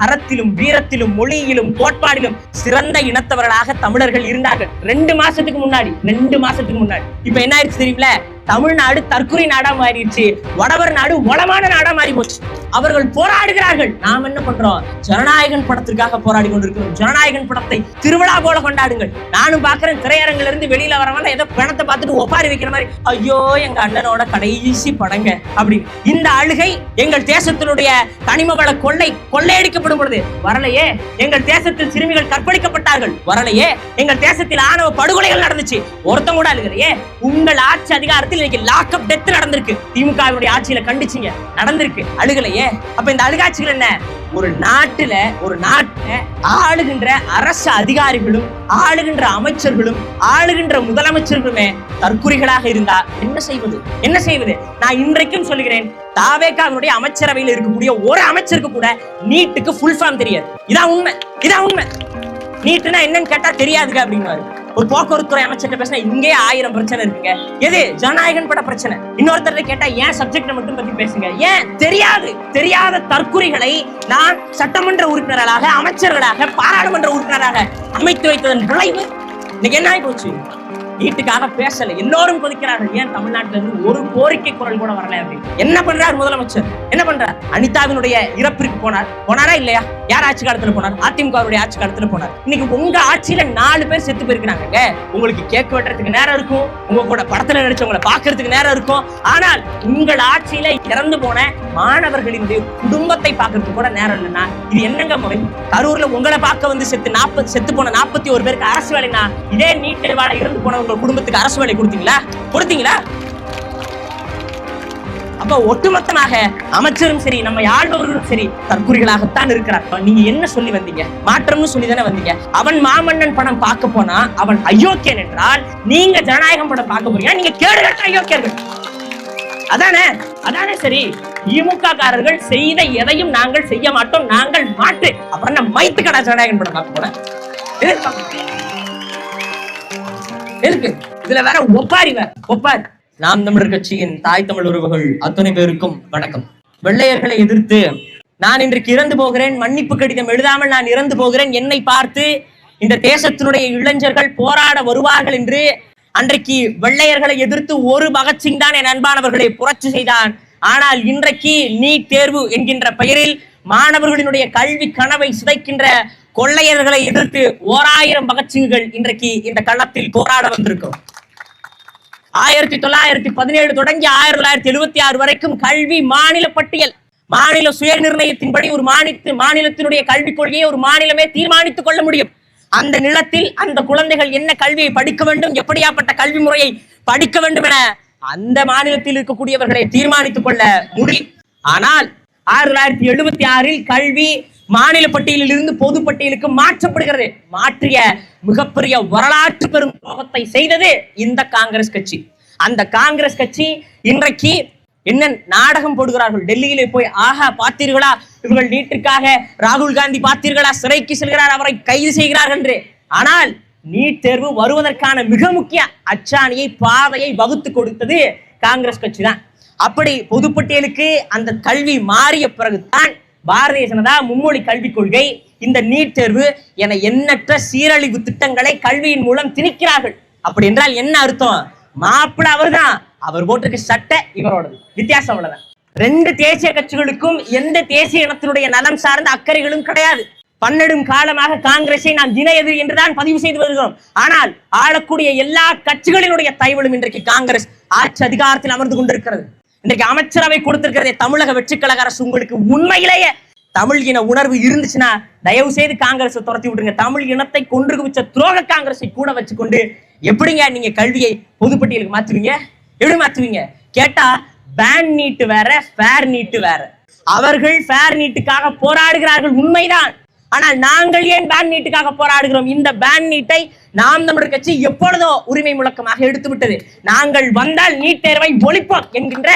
அறத்திலும் வீரத்திலும் மொழியிலும் கோட்பாடிலும் சிறந்த இனத்தவர்களாக தமிழர்கள் இருந்தார்கள். 2 மாசத்துக்கு முன்னாடி இப்ப என்ன ஆயிடுச்சு தெரியுமில, தமிழ்நாடு தற்குறி நாடா மாறிடுச்சு. வடவர் நாடு வளமான நாடா மாறி போச்சு. அவர்கள் போராடுகிறார்கள், நாம் என்ன பண்றோம்? ஜனநாயகன் படத்திற்காக போராடி கொண்டிருக்கிறோம். ஜனநாயகன் படத்தை திருவிழா போல கொண்டாடுங்கள். நானும் பாக்குறேன், திரையரங்குல இருந்து வெளியில வரவங்க ஏதோ பணத்தை பார்த்துட்டு ஒப்பாரி வைக்கிற மாதிரி, ஐயோ எங்க அண்ணனோட கடைசி படங்க அப்படி. இந்த அழுகை எங்கள் தேசத்தினுடைய கனிம வள கொள்ளையடிக்கப்படும் பொழுது வரலையே. எங்கள் தேசத்தில் சிறுமிகள் கற்பழிக்கப்பட்டார்கள், வரலையே. எங்கள் தேசத்தில் ஆணவ படுகொலைகள் நடந்துச்சு, ஒருத்தம் கூட அழுகலையே. உங்கள் ஆட்சி அதிகாரத்தில் இன்னைக்கு லாக் அப் டெத் நடந்திருக்கு. திமுகவுடைய ஆட்சியில கண்டிச்சிங்க, நடந்திருக்கு, அழுகலையே. அப்ப இந்த அழுகாட்சிகள் என்ன? ஒரு நாட்டுல ஆளுகின்ற அரசு அதிகாரிகளும் ஆளுகின்ற அமைச்சர்களும் ஆளுகின்ற முதலமைச்சர்களுமே தற்குறிகளாக இருந்தா என்ன செய்வது? நான் இன்றைக்கும் சொல்லுகிறேன், தாவேகாவினுடைய அமைச்சரவையில் இருக்கக்கூடிய ஒரு அமைச்சருக்கு கூட நீட்டுக்கு ஃபுல் ஃபார்ம் தெரியாது. இதான் உண்மை. நீட்டுனா என்னன்னு கேட்டா தெரியாதுங்க அப்படிங்குவாரு. ஒரு போக்குவரத்துறை அமைச்சர்கிட்ட பேசினா இங்கே 1000 பிரச்சனை இருக்குங்க. எது? ஜனநாயகன் பட பிரச்சனை. இன்னொருத்தர் கேட்டா ஏன் சப்ஜெக்ட் மட்டும் பத்தி பேசுங்க. ஏன் தெரியாத தற்குறிகளை நான் சட்டமன்ற உறுப்பினர்களாக, அமைச்சர்களாக, பாராளுமன்ற உறுப்பினராக அமைத்து வைத்ததன் விளைவு இன்னைக்கு என்ன ஆகி போச்சு? நீட்டுக்காக பேசல, எல்லோரும் கொதிக்கிறார்கள். ஏன் தமிழ்நாட்டில இருந்து ஒரு கோரிக்கை குரல் கூட வரல அப்படின்னு என்ன பண்றார் முதலமைச்சர்? என்ன பண்றார்? அனிதாவினுடைய இறப்பிற்கு போனாரா இல்லையா? யார் ஆட்சி காலத்துல போனார்? அதிமுகவுடைய ஆட்சி காலத்துல போனார். இன்னைக்கு உங்க ஆட்சியில 4 பேர் செத்து போயிருக்கிறாங்க. உங்களுக்கு கேக் வெட்டுறதுக்கு நேரம் இருக்கும், உங்க கூட படத்துல நடிச்சவங்களை பாக்குறதுக்கு நேரம் இருக்கும். ஆனால் உங்கள் ஆட்சியில இறந்து போன மாணவர்களின் குடும்பத்தை பாக்குறதுக்கு கூட நேரம் இல்லைன்னா இது என்னங்க முறை? கரூர்ல உங்களை பார்க்க வந்து செத்து போன 41 பேருக்கு அரசு வேலைனா, இதே நீட் தேர்வால இறந்து போன குடும்பத்துக்கு அரசு வேலை கொடுத்தீங்களா? அப்ப ஒட்டுமொத்தமாக அமைச்சரும் சரி, நம்ம ஆள்பவர்களும் சரி தற்குறிகளாகத்தான் இருக்கிறார். நீங்க என்ன சொல்லி வந்தீங்க? மாற்றம்னு சொல்லி தானே வந்தீங்க. அவன் மாமன்னன் படம் பார்க்க போனா அவன் அயோக்கியன் என்றால், நீங்க ஜனநாயகம் படம் பார்க்க போறீங்க, நீங்க கேடுகட்ட அயோக்கியர்கள். அதானே சரி. திமுக காரர்கள் செய்த எதையும் நாங்கள் செய்ய மாட்டோம், நாங்கள் மாற்று. அப்புறம் நான் மைத்து கடா ஜனநாயகன் படம் பார்க்க போறேன் இருக்கு. இதுல வேற ஒப்பாரி. நாம் தமிழர் கட்சியின் தாய் தமிழ் உறவுகள் அத்தனை பேருக்கும் வணக்கம். வெள்ளையர்களை எதிர்த்து நான் இன்றைக்கு இறந்து போகிறேன், மன்னிப்பு கடிதம் எழுதாமல் நான் இறந்து போகிறேன், என்னை பார்த்து இந்த தேசத்தினுடைய இளைஞர்கள் போராட வருவார்கள் என்று அன்றைக்கு வெள்ளையர்களை எதிர்த்து ஒரு பகத்சிங் தான் என் அன்பானவர்களை புரட்சி செய்தான். ஆனால் இன்றைக்கு நீட் தேர்வு என்கின்ற பெயரில் மாணவர்களினுடைய கல்வி கனவை சிதைக்கின்ற கொள்ளையர்களை எதிர்த்து 1000 பகத்சிங்குகள் இன்றைக்கு இந்த களத்தில் போராட வந்திருக்கும். 1917 தொடங்கி 1976 வரைக்கும் கல்வி மாநில பட்டியல், மாநில சுய நிர்ணயத்தின்படி ஒரு மாநிலத்தினுடைய கல்விக் கொள்கையை ஒரு மாநிலமே தீர்மானித்துக் கொள்ள முடியும். அந்த நிலத்தில் அந்த குழந்தைகள் என்ன கல்வியை படிக்க வேண்டும், எப்படியாப்பட்ட கல்வி முறையை படிக்க வேண்டும் என அந்த மாநிலத்தில் இருக்கக்கூடியவர்களை தீர்மானித்துக் கொள்ள முடியும். ஆனால் 1976 கல்வி மாநில பட்டியலில் இருந்து பொது பட்டியலுக்கு மாற்றப்படுகிறது. மாற்றிய மிகப்பெரிய வரலாற்று பெரும் துரோகத்தை செய்தது இந்த காங்கிரஸ் கட்சி. அந்த காங்கிரஸ் கட்சி இன்றைக்கு என்ன நாடகம் போடுகிறார்கள்? டெல்லியிலே போய் ஆஹா பார்த்தீர்களா, இவர்கள் நீட்டுக்காக ராகுல் காந்தி பார்த்தீர்களா, சிறைக்கு செல்கிறார், அவரை கைது செய்கிறார்கள் என்று. ஆனால் நீட் தேர்வு வருவதற்கான மிக முக்கிய அச்சாணியை, பாதையை வகுத்து கொடுத்தது காங்கிரஸ் கட்சி தான். அப்படி பொதுப்பட்டியலுக்கு அந்த கல்வி மாறிய பிறகுதான் பாரதிய ஜனதா மும்மொழி கல்விக் கொள்கை, இந்த நீட் தேர்வு என எண்ணற்ற சீரழிவு திட்டங்களை கல்வியின் மூலம் திணிக்கிறார்கள். அப்படி என்றால் என்ன அர்த்தம்? மாப்பிள்ள அவர்தான், அவர் போட்டிருக்க சட்டை இவரோடது, வித்தியாசம் அவ்வளவுதான். 2 தேசிய கட்சிகளுக்கும் எந்த தேசிய இனத்தினுடைய நலம் சார்ந்த அக்கறைகளும் கிடையாது. 12 காலமாக காங்கிரஸை நாம் இன எதிரி என்றுதான் பதிவு செய்து வருகிறோம். ஆனால் ஆளக்கூடிய எல்லா கட்சிகளினுடைய தயவுகளும் இன்றைக்கு காங்கிரஸ் ஆட்சி அதிகாரத்தில் அமர்ந்து கொண்டிருக்கிறது. இன்றைக்கு அமைச்சரவை கொடுத்திருக்கிறதே தமிழக வெற்றி கழக அரசு. உங்களுக்கு உண்மையிலேயே தமிழ் இன உணர்வு இருந்துச்சுன்னா தயவு செய்து காங்கிரஸை துரத்தி விட்டுருங்க. தமிழ் இனத்தை கொன்று குவிச்ச துரோக காங்கிரஸை கூட வச்சுக்கொண்டு எப்படிங்க நீங்க கல்வியை பொதுப்பட்டியலுக்கு மாத்துவீங்க? எப்படி மாத்துவீங்க கேட்டா, பேன் நீட் வேற, ஃபேர் நீட் வேற. அவர்கள் ஃபேர் நீட்டுக்காக போராடுகிறார்கள், உண்மைதான். ஆனால் நாங்கள் ஏன் பேன் நீட்டுக்காக போராடுகிறோம்? இந்த பேன் நீட்டை நாம் தமிழர் கட்சி எப்பொழுதோ உரிமை முழக்கமாக எடுத்து விட்டது. நாங்கள் வந்தால் நீட் தேர்வை ஒழிப்போம் என்கின்ற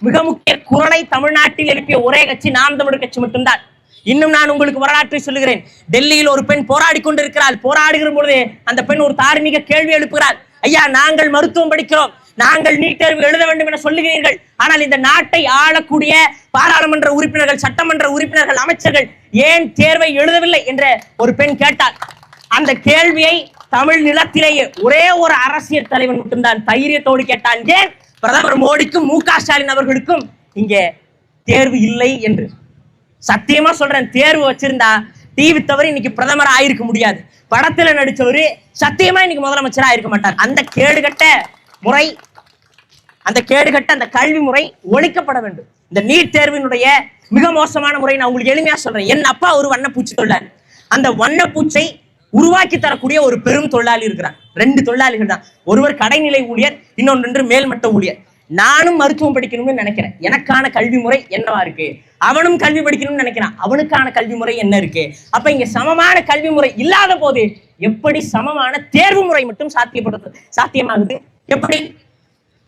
மிக முக்கிய குரலை தமிழ்நாட்டில் எழுப்பிய ஒரே கட்சி நாம் தமிழர் கட்சி மட்டும்தான். இன்னும் நான் உங்களுக்கு வரலாற்றை சொல்லுகிறேன். டெல்லியில் ஒரு பெண் போராடி கொண்டிருக்கிறாள். போராடுகிற பொழுது அந்த பெண் ஒரு தார்மீக கேள்வி எழுப்புகிறாள். ஐயா, நாங்கள் மருத்துவம் படிக்கிறோம், நாங்கள் நீட் தேர்வு எழுத வேண்டும் என சொல்லுகிறீர்கள். ஆனால் இந்த நாட்டை ஆளக்கூடிய பாராளுமன்ற உறுப்பினர்கள், சட்டமன்ற உறுப்பினர்கள், அமைச்சர்கள் ஏன் தேர்வை எழுதவில்லை என்ற ஒரு பெண் கேட்டாள். அந்த கேள்வியை தமிழ் நிலத்திலேயே ஒரே ஒரு அரசியல் தலைவன் மட்டும்தான் தைரியத்தோடு கேட்டான். ஏன் பிரதமர் மோடிக்கும் மு.க. ஸ்டாலின் அவர்களுக்கும் இங்கே தேர்வு இல்லை என்று. சத்தியமா சொல்றேன், தேர்வு வச்சிருந்தா டிவி தவிர இன்னைக்கு பிரதமர் ஆயிருக்க முடியாது. படத்துல நடிச்சவரு சத்தியமா இன்னைக்கு முதலமைச்சரா இருக்க மாட்டார். அந்த கேடுகட்ட முறை, அந்த கேடுகட்ட அந்த கல்வி முறை ஒழிக்கப்பட வேண்டும். இந்த நீட் தேர்வினுடைய மிக மோசமான முறை நான் உங்களுக்கு எளிமையா சொல்றேன். என் அப்பா ஒரு வண்ணப்பூச்சி தொழிலாளி. அந்த வண்ணப்பூச்சை உருவாக்கி தரக்கூடிய ஒரு பெரும் தொழிலாளி இருக்கிறார். 2 தொழிலாளிகள் தான். ஒருவர் கடைநிலை ஊழியர், இன்னொன்று மேல்மட்ட ஊழியர். நானும் மருத்துவம் படிக்கணும்னு நினைக்கிறேன். எனக்கான கல்வி முறை என்னவா இருக்கு? அவனும் கல்வி படிக்கணும்னு நினைக்கிறான். அவனுக்கான கல்வி முறை என்ன இருக்கு? அப்ப இங்க சமமான கல்வி முறை இல்லாத போது எப்படி சமமான தேர்வு முறை மட்டும் சாத்தியமாகுது? எப்படி?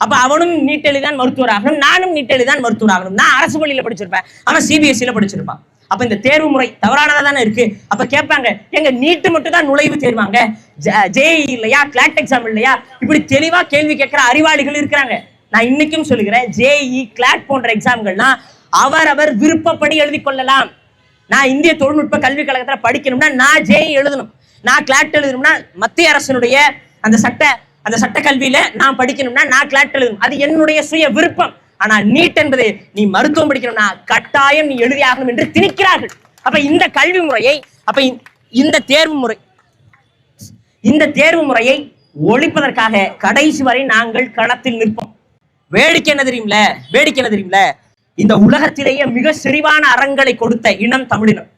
அப்ப அவனும் நீட் எழுதிதான் மருத்துவர் ஆகணும், நானும் நீட் எழுதிதான் மருத்துவர் ஆகணும். நான் அரசு பள்ளியில படிச்சிருப்பேன், அவன் சிபிஎஸ்சியில படிச்சிருப்பான். அப்ப இந்த தேர்வு முறை தவறானதா தானே இருக்கு. அப்ப கேட்பாங்க, எங்க நீட்டு மட்டும் தான் நுழைவு தேர்வாங்க, ஜேஇ இல்லையா, கிளாட் எக்ஸாம் இல்லையா? இப்படி தெளிவா கேள்வி கேட்கிற அறிவாளிகள் இருக்கிறாங்க. நான் இன்னைக்கும் சொல்லுகிறேன், ஜேஇ கிளாட் போன்ற எக்ஸாம்கள்லாம் அவரவர் விருப்பப்படி எழுதி கொள்ளலாம். நான் இந்திய தொழில்நுட்ப கல்விக் கழகத்துல படிக்கணும்னா நான் ஜேஇ எழுதணும், நான் கிளாட் எழுதணும்னா மத்திய அரசினுடைய அந்த சட்ட கல்வியில நான் படிக்கணும்னா நான் கிளாட் எழுதணும். அது என்னுடைய சுய விருப்பம். ஆனா நீட் என்பது நீ மருத்துவம் படிக்கணும்னா கட்டாயம் நீ எழுதி ஆகணும் என்று திணிக்கிறார்கள். அப்ப இந்த கல்வி முறையை, அப்ப இந்த தேர்வு முறையை ஒழிப்பதற்காக கடைசி வரை நாங்கள் களத்தில் நிற்போம். வேடிக்கை என்ன தெரியுமில, இந்த உலகத்திலேயே மிக செறிவான அறங்களை கொடுத்த இனம் தமிழினம்.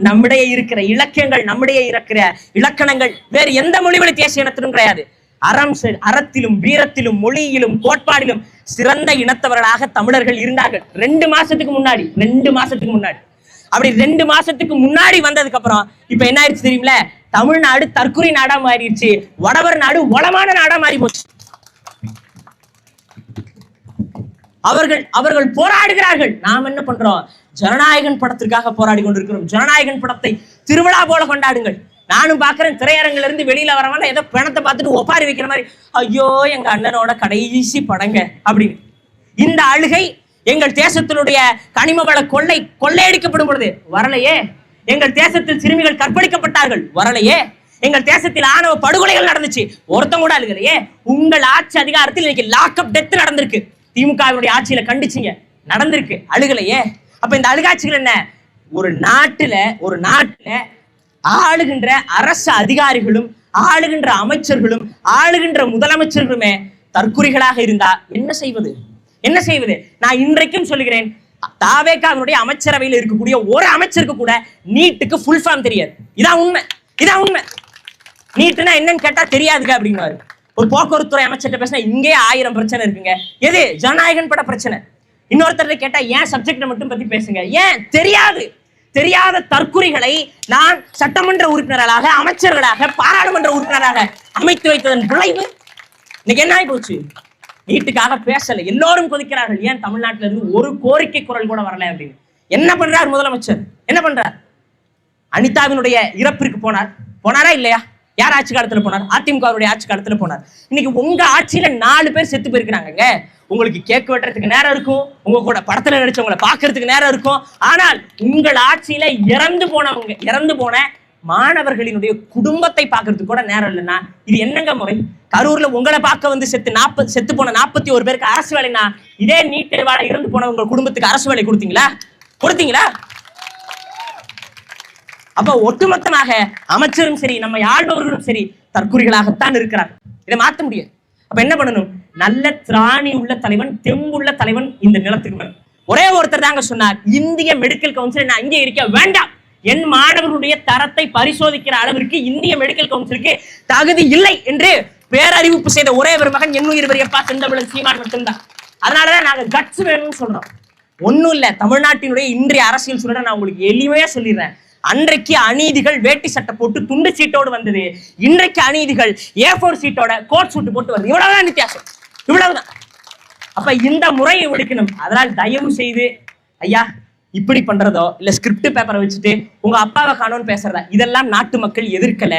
நம்முடைய இருக்கிற இலக்கியங்கள், நம்முடைய இருக்கிற இலக்கணங்கள் வேறு எந்த மொழி வழி தேசிய இனத்திலும் கிடையாது. அறத்திலும் வீரத்திலும் மொழியிலும் கோட்பாடிலும் சிறந்த இனத்தவர்களாக தமிழர்கள் இருந்தார்கள். 2 மாசத்துக்கு முன்னாடி அப்படி 2 மாசத்துக்கு முன்னாடி வந்ததுக்கு அப்புறம் இப்ப என்ன ஆயிடுச்சு தெரியுமில, தமிழ்நாடு தற்கொலை நாடா மாறிடுச்சு, வடவர் நாடு வளமான நாடா மாறி போச்சு. அவர்கள் போராடுகிறார்கள். நாம் என்ன பண்றோம்? ஜனநாயகன் படத்திற்காக போராடி கொண்டிருக்கிறோம். ஜனநாயகன் படத்தை திருவிழா போல கொண்டாடுங்கள். நானும் பாக்குறேன், திரையரங்குல இருந்து வெளியில வரவங்க ஏதோ பணத்தை பார்த்துட்டு ஒப்பாரி வைக்கிற மாதிரி, ஐயோ எங்க அண்ணனோட கடைசி படங்க அப்படின்னு. இந்த அழுகை எங்கள் தேசத்தினுடைய கனிம வள கொள்ளையடிக்கப்படும் பொழுது வரலையே. எங்கள் தேசத்தில் சிறுமிகள் கற்பழிக்கப்பட்டார்கள், வரலையே. எங்கள் தேசத்தில் ஆணவ படுகொலைகள் நடந்துச்சு, ஒருத்தம் கூட அழுகலையே. உங்கள் ஆட்சி அதிகாரத்தில் இன்னைக்கு லாக்அப் டெத் நடந்திருக்கு. திமுகவினுடைய ஆட்சியில கண்டிச்சிங்க, நடந்திருக்கு, அழுகலையே. அப்ப இந்த அழுகாட்சிகள் என்ன? ஒரு நாட்டுல ஆளுகின்ற அரசு அதிகாரிகளும் ஆளுகின்ற அமைச்சர்களும் ஆளுகின்ற முதலமைச்சர்களுமே தற்குறிகளாக இருந்தா என்ன செய்வது? நான் இன்றைக்கும் சொல்லுகிறேன், தாவேகாவினுடைய அமைச்சரவையில் இருக்கக்கூடிய ஒரு அமைச்சருக்கு கூட நீட்டுக்கு ஃபுல் ஃபார்ம் தெரியாது. இதான் உண்மை. நீட்டுனா என்னன்னு கேட்டா தெரியாதுங்க அப்படிங்கிறாரு. ஒரு போக்குவரத்துறை அமைச்சர்கிட்ட பேசினா இங்கே 1000 பிரச்சனை இருக்குங்க. எது? ஜனநாயகன் பட பிரச்சனை. இன்னொருத்தர் கேட்டா ஏன் சப்ஜெக்ட் மட்டும் பத்தி பேசுங்க. ஏன் தெரியாத தற்குறிகளை நான் சட்டமன்ற உறுப்பினர்களாக, அமைச்சர்களாக, பாராளுமன்ற உறுப்பினராக அமைத்து வைத்ததன் விளைவு இன்னைக்கு என்ன ஆகி போச்சு? நீட்டுக்காக பேசல, எல்லோரும் கொதிக்கிறார்கள். ஏன் தமிழ்நாட்டில இருந்து ஒரு கோரிக்கை குரல் கூட வரல அப்படின்னு. என்ன பண்றார் முதலமைச்சர்? என்ன பண்றார்? அனிதாவினுடைய இறப்பிற்கு போனாரா இல்லையா? யார் ஆட்சி காலத்துல போனார்? அதிமுகவுடைய ஆட்சி காலத்துல போனார். இன்னைக்கு உங்க ஆட்சியில 4 பேர் செத்து போயிருக்கிறாங்க. உங்களுக்கு கேக் வெட்டுறதுக்கு நேரம் இருக்கும், உங்க கூட படத்துல நடிச்சவங்களை பாக்குறதுக்கு நேரம் இருக்கும். ஆனால் உங்கள் ஆட்சியில இறந்து போன மாணவர்களினுடைய குடும்பத்தை பாக்குறதுக்கு கூட நேரம் இல்லைன்னா இது என்னங்க முறை? கரூர்ல உங்களை பார்க்க வந்து செத்து போன 41 பேருக்கு அரசு வேலைன்னா, இதே நீட் தேர்வால இறந்து போன உங்க குடும்பத்துக்கு அரசு வேலை கொடுத்தீங்களா? அப்ப ஒட்டுமொத்தமாக அமைச்சரும் சரி, நம்ம ஆள்பவர்களும் சரி தற்குறிகளாகத்தான் இருக்கிறார். இதை மாற்ற முடியாது. அப்ப என்ன பண்ணணும்? நல்ல திராணி உள்ள தலைவன், தெம்புள்ள தலைவன் இந்த நிலத்துக்கு வேணும். ஒரே ஒருத்தர் தாங்க சொன்னார், இந்திய மெடிக்கல் கவுன்சில் நான் இங்கே இருக்க வேண்டாம், என் மாணவர்களுடைய தரத்தை பரிசோதிக்கிற அளவிற்கு இந்திய மெடிக்கல் கவுன்சிலுக்கு தகுதி இல்லை என்று பேரறிவிப்பு செய்த ஒரே ஒரு மகன் என்னுயிர் பெரியப்பா செந்தமிழன் சீமான் மட்டும்தான். அதனாலதான் நாங்க கட்ஸ் வேணும்னு சொல்றோம். ஒண்ணும் இல்ல, தமிழ்நாட்டினுடைய இன்றைய அரசியல் சூழலை நான் உங்களுக்கு எளிமையா சொல்லிடுறேன். அன்றைக்கு அநீதிகள் வேட்டி சட்டை போட்டு துண்டு சீட்டோடு வந்தது, இன்றைக்கு அநீதிகள் A4 சீட்டோட கோட் சூட்டு போட்டு வருது. இவ்வளவுதான் வித்தியாசம், இவ்வளவுதான். அப்ப இந்த முறையை ஒழிக்கணும். அதனால் தயவு செய்து ஐயா, இப்படி பண்றதோ இல்ல ஸ்கிரிப்ட் பேப்பரை வச்சுட்டு உங்க அப்பாவை காணோன்னு பேசுறதா, இதெல்லாம் நாட்டு மக்கள் எதிர்க்கல,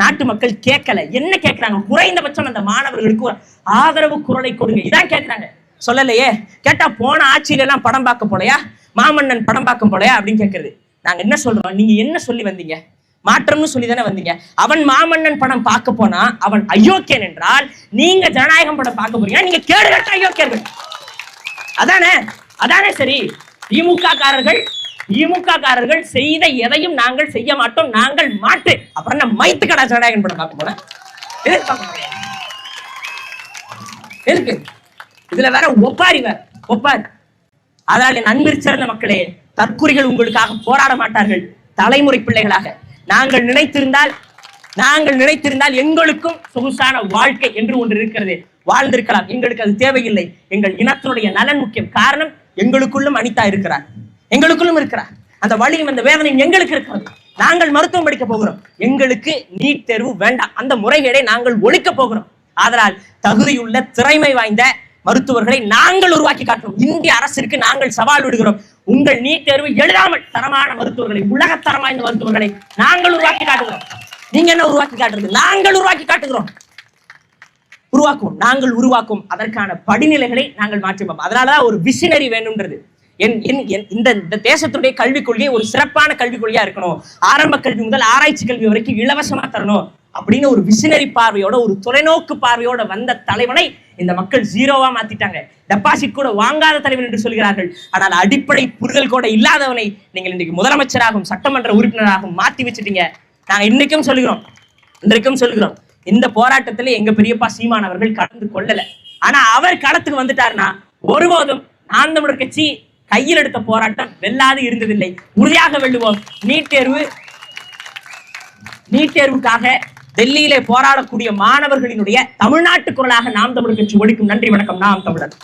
நாட்டு மக்கள் கேட்கல. என்ன கேட்கிறாங்க? குறைந்தபட்சம் அந்த மாணவர்களுக்கு ஒரு ஆதரவு குரலை கொடுங்க, இதான் கேட்கிறாங்க. சொல்லலையே. கேட்டா போன ஆட்சியில எல்லாம் படம் பார்க்க போலையா, மாமன்னன் படம் பார்க்க போலையா அப்படின்னு கேட்கறது. நாங்க என்ன சொல்றோம், நீங்க என்ன சொல்லி வந்தீங்க? மாற்றம்னு சொல்லி தானே வந்தீங்க. அவன் மாமன்னன் படம் பார்க்க போனா அவன் அயோக்கியன் என்றால், நீங்க ஜனநாயகம் படம் பார்க்க போறீங்க, நீங்க கேடுகட்ட அயோக்கியர்கள். அதானே அதானே சரி. திமுக காரர்கள் செய்த எதையும் நாங்கள் செய்ய மாட்டோம், நாங்கள் மாட்டு. அப்புறம் என்ன மைத்து கடா ஜனநாயகம் படம் பார்க்க போறேன் இருக்கு. இதுல வேற ஒப்பாரி அதனால என் அன்பிற் சிறந்த மக்களே, தற்குறிகள் உங்களுக்காக போராட மாட்டார்கள். தலைமுறை பிள்ளைகளாக நாங்கள் நினைத்திருந்தால் எங்களுக்கும் சொகுசான வாழ்க்கை என்று ஒன்று இருக்கிறது, வாழ்ந்திருக்கலாம். எங்களுக்கு அது தேவையில்லை. எங்கள் இனத்தினுடைய நலன் முக்கியம். காரணம், எங்களுக்குள்ளும் அனிதா இருக்கிறார், அந்த வலியும் அந்த வேதனையும் எங்களுக்கு இருக்கிறது. நாங்கள் மருத்துவம் படிக்க போகிறோம். எங்களுக்கு நீட் தேர்வு வேண்டாம். அந்த முறைகேடை நாங்கள் ஒழிக்க போகிறோம். அதனால் தகுதியுள்ள திறமை வாய்ந்த மருத்துவர்களை நாங்கள் உருவாக்கி காட்டுறோம். இந்திய அரசிற்கு நாங்கள் சவால் விடுகிறோம். உங்கள் நீட் தேர்வு எழுதாமல் தரமான மருத்துவர்களை, உலகத்தரம் வாய்ந்த மருத்துவர்களை நாங்கள் உருவாக்கி காட்டுகிறோம். நீங்க என்ன உருவாக்கி காட்டுறது? நாங்கள் உருவாக்கி காட்டுகிறோம். நாங்கள் உருவாக்கும் அதற்கான படிநிலைகளை நாங்கள் மாற்றிப்போம். அதனாலதான் ஒரு விசினரி வேணும்ன்றது. இந்த தேசத்துடைய கல்விக் கொள்கை ஒரு சிறப்பான கல்விக் கொள்கையா இருக்கணும். ஆரம்ப கல்வி முதல் ஆராய்ச்சி கல்வி வரைக்கும் இலவசமா தரணும் அப்படின்னு ஒரு விசினரி பார்வையோட, ஒரு தொலைநோக்கு பார்வையோட வந்த தலைவனை இந்த மக்கள் ஜீரோவா மாத்திட்டாங்க. டெபாசிட் கூட வாங்காத தலைவன் என்று சொல்கிறார்கள். ஆனால் அடிப்படை புரிதல் கூட இல்லாதவனை நீங்கள் இன்னைக்கு முதலமைச்சராகவும் சட்டமன்ற உறுப்பினராகவும் மாத்தி வச்சுட்டீங்க. நாங்க இன்றைக்கும் சொல்லுகிறோம், இந்த போராட்டத்துல எங்க பெரியப்பா சீமான் அவர்கள் கலந்து கொள்ளல. ஆனா அவர் களத்துக்கு வந்துட்டாருன்னா ஒருபோதும் நாம் தமிழர் கட்சி கையில் எடுத்த போராட்டம் வெல்லாது இருந்ததில்லை. உறுதியாக வெல்லுவோம். நீட் தேர்வுக்காக டெல்லியிலே போராடக்கூடிய மாணவர்களினுடைய தமிழ்நாட்டு குரலாக நாம் தமிழர் கட்சி ஒழிக்கும். நன்றி, வணக்கம். நாம் தமிழர்.